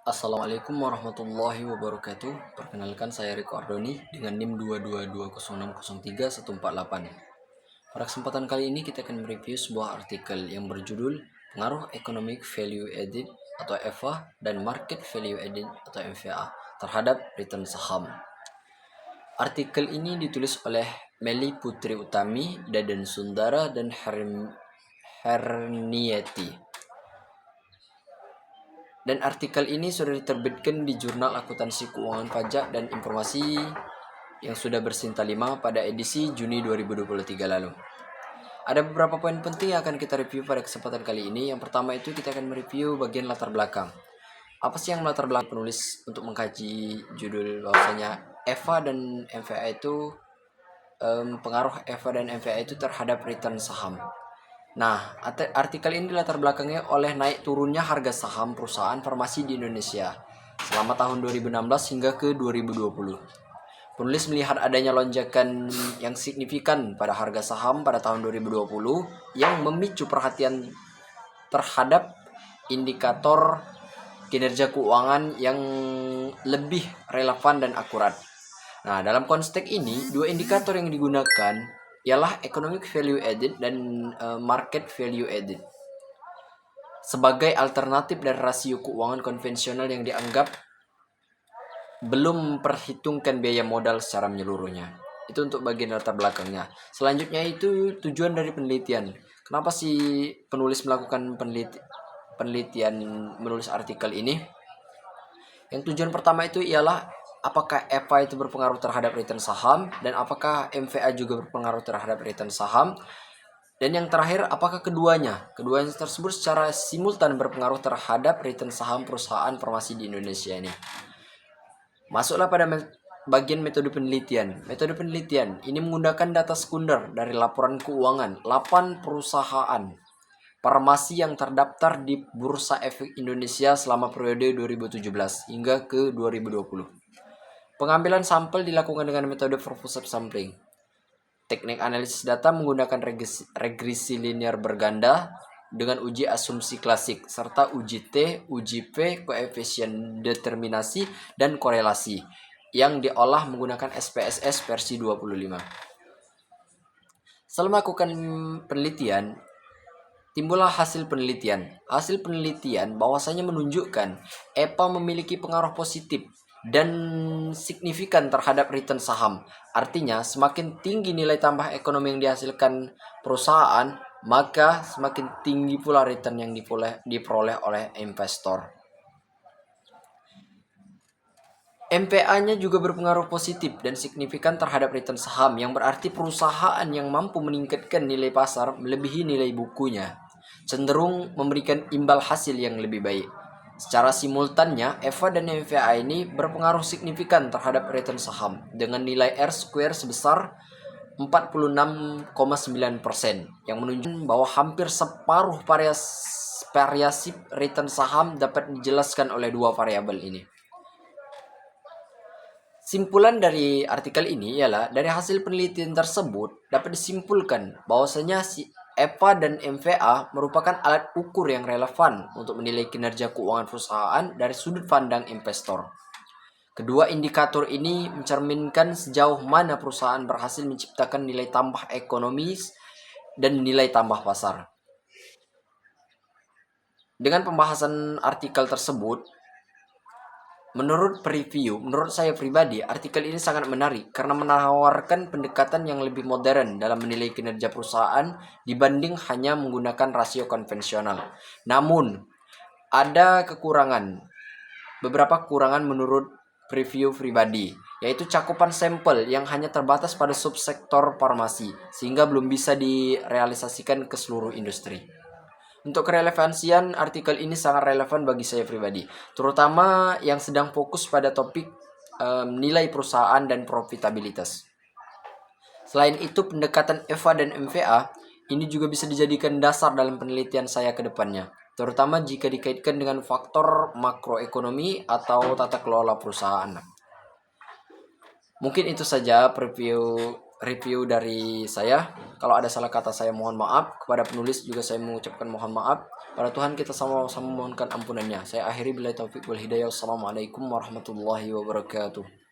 Assalamualaikum warahmatullahi wabarakatuh. Perkenalkan saya Riko Ardoni dengan NIM 2220603-148. Pada kesempatan kali ini kita akan mereview sebuah artikel yang berjudul Pengaruh Economic Value Added atau EVA dan Market Value Added atau MVA terhadap return saham. Artikel ini ditulis oleh Meli Putri Utami, Dadan Sundara, dan Hernieti. Dan artikel ini sudah diterbitkan di Jurnal Akuntansi Keuangan Pajak dan Informasi yang sudah bersinta 5 pada edisi Juni 2023 lalu. Ada beberapa poin penting yang akan kita review pada kesempatan kali ini. Yang pertama itu kita akan mereview bagian latar belakang. Apa sih yang melatar belakang penulis untuk mengkaji judul bahwasanya EVA dan MVA itu pengaruh EVA dan MVA itu terhadap return saham. Nah, artikel ini dilatar belakangnya oleh naik turunnya harga saham perusahaan farmasi di Indonesia selama tahun 2016 hingga ke 2020. Penulis melihat adanya lonjakan yang signifikan pada harga saham pada tahun 2020 yang memicu perhatian terhadap indikator kinerja keuangan yang lebih relevan dan akurat. Nah, dalam konteks ini, dua indikator yang digunakan ialah economic value added dan market value added sebagai alternatif dari rasio keuangan konvensional yang dianggap belum memperhitungkan biaya modal secara menyeluruhnya. Itu untuk bagian latar belakangnya. Selanjutnya itu tujuan dari penelitian. Kenapa sih penulis melakukan penelitian menulis artikel ini? Yang tujuan pertama itu ialah apakah EVA itu berpengaruh terhadap return saham dan apakah MVA juga berpengaruh terhadap return saham. Dan yang terakhir, apakah keduanya tersebut secara simultan berpengaruh terhadap return saham perusahaan farmasi di Indonesia ini. Masuklah pada bagian metode penelitian. Metode penelitian ini menggunakan data sekunder dari laporan keuangan 8 perusahaan farmasi yang terdaftar di Bursa Efek Indonesia selama periode 2017 hingga ke 2020. Pengambilan sampel dilakukan dengan metode purposive sampling. Teknik analisis data menggunakan regresi linear berganda dengan uji asumsi klasik serta uji T, uji P, koefisien determinasi, dan korelasi yang diolah menggunakan SPSS versi 25. Setelah melakukan penelitian, timbullah hasil penelitian. Hasil penelitian bahwasanya menunjukkan EPA memiliki pengaruh positif dan signifikan terhadap return saham. Artinya, semakin tinggi nilai tambah ekonomi yang dihasilkan perusahaan, maka semakin tinggi pula return yang diperoleh oleh investor. MPA-nya juga berpengaruh positif dan signifikan terhadap return saham, yang berarti perusahaan yang mampu meningkatkan nilai pasar melebihi nilai bukunya cenderung memberikan imbal hasil yang lebih baik. Secara simultannya, EVA dan MVA ini berpengaruh signifikan terhadap return saham dengan nilai R-square sebesar 46,9% yang menunjukkan bahwa hampir separuh variasi return saham dapat dijelaskan oleh dua variabel ini. Simpulan dari artikel ini ialah dari hasil penelitian tersebut dapat disimpulkan bahwasanya EVA dan MVA merupakan alat ukur yang relevan untuk menilai kinerja keuangan perusahaan dari sudut pandang investor. Kedua indikator ini mencerminkan sejauh mana perusahaan berhasil menciptakan nilai tambah ekonomis dan nilai tambah pasar. Dengan pembahasan artikel tersebut, menurut saya pribadi, artikel ini sangat menarik karena menawarkan pendekatan yang lebih modern dalam menilai kinerja perusahaan dibanding hanya menggunakan rasio konvensional. Namun, ada beberapa kekurangan menurut preview pribadi, yaitu cakupan sampel yang hanya terbatas pada subsektor farmasi, sehingga belum bisa direalisasikan ke seluruh industri. Untuk kerelevansian, artikel ini sangat relevan bagi saya pribadi, terutama yang sedang fokus pada topik nilai perusahaan dan profitabilitas. Selain itu, pendekatan EVA dan MVA ini juga bisa dijadikan dasar dalam penelitian saya ke depannya, terutama jika dikaitkan dengan faktor makroekonomi atau tata kelola perusahaan. Mungkin itu saja preview review dari saya. Kalau ada salah kata saya mohon maaf. Kepada penulis juga saya mengucapkan mohon maaf. Pada Tuhan kita sama-sama mohonkan ampunannya. Saya akhiri bila taufik wal hidayah. Wassalamualaikum warahmatullahi wabarakatuh.